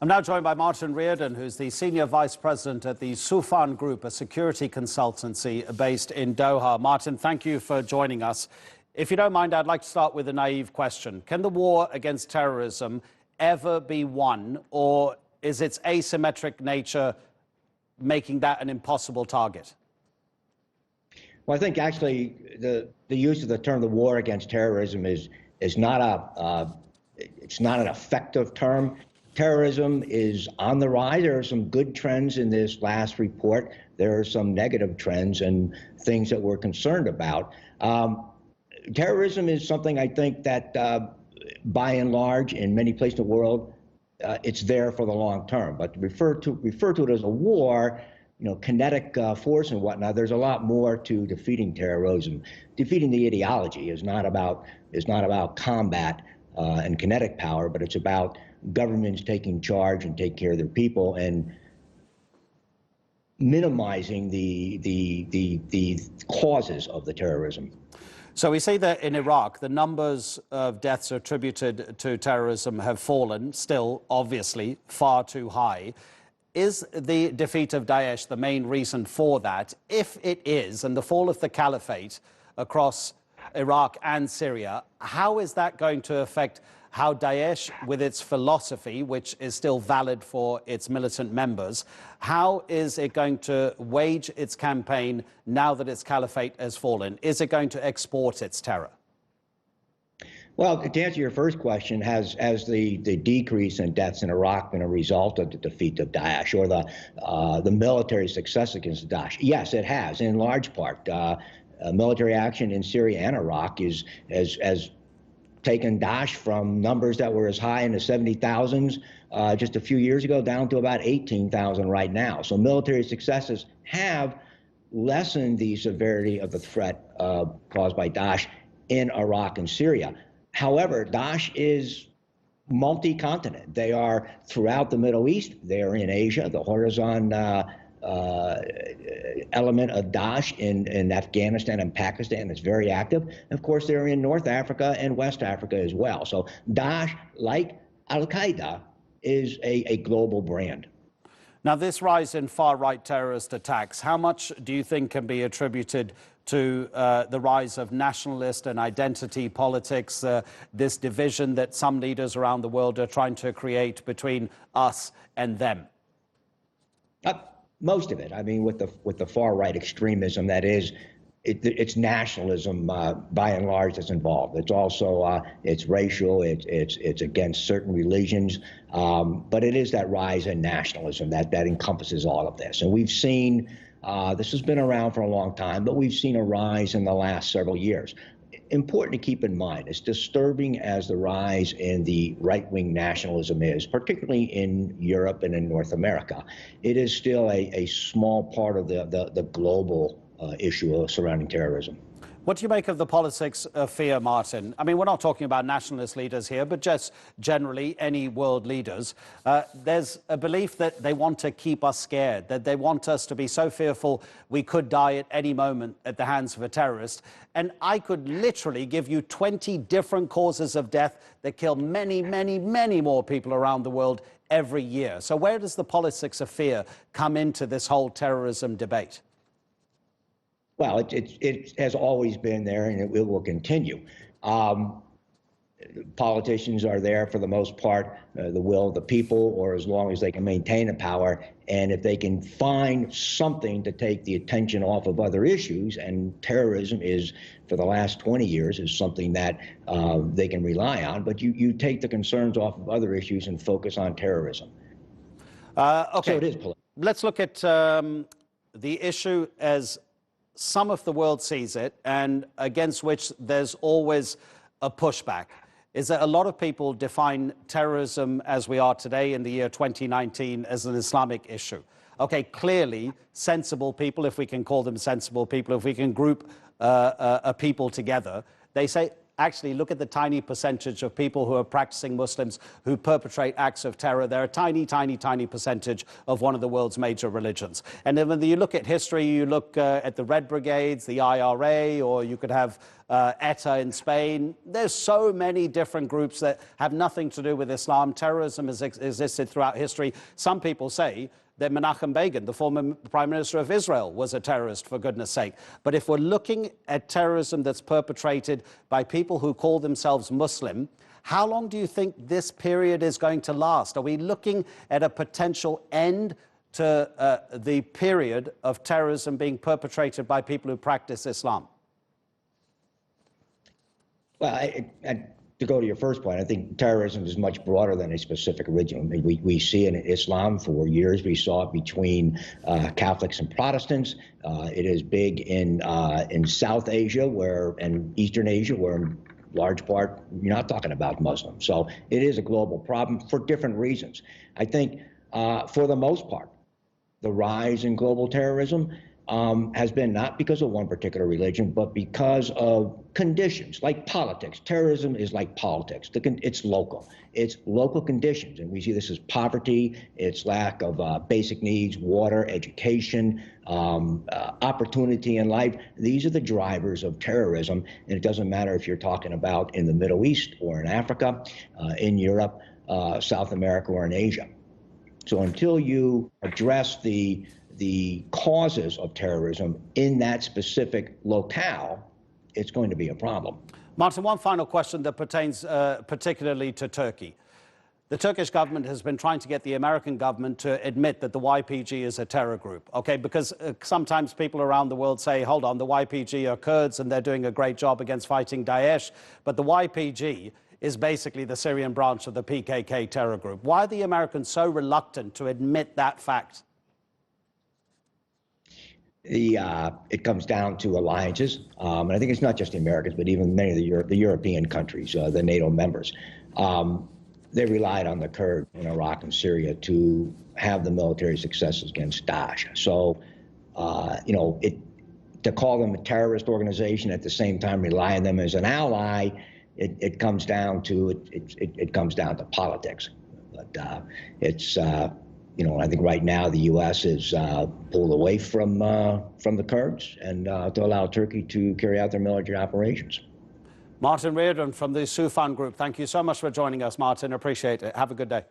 I'm now joined by Martin Reardon, who's the Senior Vice President at the Soufan Group, a security consultancy based in Doha. Martin, thank you for joining us. If you don't mind, I'd like to start with a naive question. Can the war against terrorism ever be won, or is its asymmetric nature making that an impossible target? Well, I think actually the use of the term "the war against terrorism" is not it's not an effective term. Terrorism is on the rise. There are some good trends in this last report. There are some negative trends and things that we're concerned about. Terrorism is something I think that, by and large, in many places in the world, it's there for the long term. But to refer to it as a war, kinetic force and whatnot, there's a lot more to defeating terrorism. Defeating the ideology is not about combat and kinetic power, but it's about governments taking charge and take care of their people and minimizing the causes of the terrorism. So we see that in Iraq, the numbers of deaths attributed to terrorism have fallen, still obviously far too high. Is the defeat of Daesh the main reason for that? If it is, and the fall of the Caliphate across Iraq and Syria, how is that going to affect how Daesh, with its philosophy, which is still valid for its militant members, how is it going to wage its campaign now that its caliphate has fallen? Is it going to export its terror? Well, to answer your first question, has the decrease in deaths in Iraq been a result of the defeat of Daesh or the military success against Daesh? Yes, it has, in large part. Military action in Syria and Iraq has taken Daesh from numbers that were as high in the 70,000s just a few years ago down to about 18,000 right now. So military successes have lessened the severity of the threat caused by Daesh in Iraq and Syria. However, Daesh is multi-continent. They are throughout the Middle East. They are in Asia. The horizon element of Daesh in Afghanistan and Pakistan is very active. And of course, they're in North Africa and West Africa as well. So Daesh, like Al-Qaeda, is a global brand. Now, this rise in far-right terrorist attacks, how much do you think can be attributed to the rise of nationalist and identity politics, this division that some leaders around the world are trying to create between us and them? Most of it. I mean, with the far-right extremism, that is, it's nationalism by and large that's involved. It's also it's racial. It's against certain religions, but it is that rise in nationalism that encompasses all of this. And we've seen this has been around for a long time, but we've seen a rise in the last several years. Important to keep in mind, as disturbing as the rise in the right-wing nationalism is, particularly in Europe and in North America, it is still a small part of the global issue surrounding terrorism. What do you make of the politics of fear, Martin? I mean, we're not talking about nationalist leaders here, but just generally any world leaders. There's a belief that they want to keep us scared, that they want us to be so fearful we could die at any moment at the hands of a terrorist. And I could literally give you 20 different causes of death that kill many, many, many more people around the world every year. So where does the politics of fear come into this whole terrorism debate? Well, it has always been there, and it will continue. Politicians are there for the most part, the will of the people, or as long as they can maintain the power. And if they can find something to take the attention off of other issues, and terrorism is, for the last 20 years, is something that they can rely on. But you take the concerns off of other issues and focus on terrorism. Okay, so it is political. Let's look at the issue as some of the world sees it, and against which there's always a pushback, is that a lot of people define terrorism as we are today in the year 2019 as an Islamic issue. Okay, clearly sensible people, if we can call them sensible people, if we can group a people together, they say actually look at the tiny percentage of people who are practicing Muslims who perpetrate acts of terror. They're a tiny, tiny, tiny percentage of one of the world's major religions. And then when you look at history, you look at the Red Brigades, the IRA, or you could have ETA in Spain. There's so many different groups that have nothing to do with Islam. Terrorism has existed throughout history. Some people say that Menachem Begin, the former Prime Minister of Israel, was a terrorist, for goodness sake. But if we're looking at terrorism that's perpetrated by people who call themselves Muslim, how long do you think this period is going to last? Are we looking at a potential end to the period of terrorism being perpetrated by people who practice Islam? Well, to go to your first point, I think terrorism is much broader than a specific religion. I mean, we see it in Islam for years. We saw it between Catholics and Protestants. It is big in South Asia and Eastern Asia, where in large part you're not talking about Muslims. So it is a global problem for different reasons. I think for the most part, the rise in global terrorism has been not because of one particular religion, but because of conditions like politics. Terrorism is like politics. It's local. It's local conditions. And we see this as poverty, it's lack of basic needs, water, education, opportunity in life. These are the drivers of terrorism. And it doesn't matter if you're talking about in the Middle East or in Africa, in Europe, South America, or in Asia. So until you address the causes of terrorism in that specific locale, it's going to be a problem. Martin, one final question that pertains particularly to Turkey. The Turkish government has been trying to get the American government to admit that the YPG is a terror group, okay? Because sometimes people around the world say, hold on, the YPG are Kurds and they're doing a great job against fighting Daesh, but the YPG is basically the Syrian branch of the PKK terror group. Why are the Americans so reluctant to admit that fact? It comes down to alliances, and I think it's not just the Americans, but even many of the European countries, the NATO members. They relied on the Kurds in Iraq and Syria to have the military successes against Daesh. So, to call them a terrorist organization at the same time rely on them as an ally, it comes down to politics. But I think right now the U.S. is pulled away from the Kurds and to allow Turkey to carry out their military operations. Martin Reardon from the Soufan Group, thank you so much for joining us, Martin. Appreciate it. Have a good day.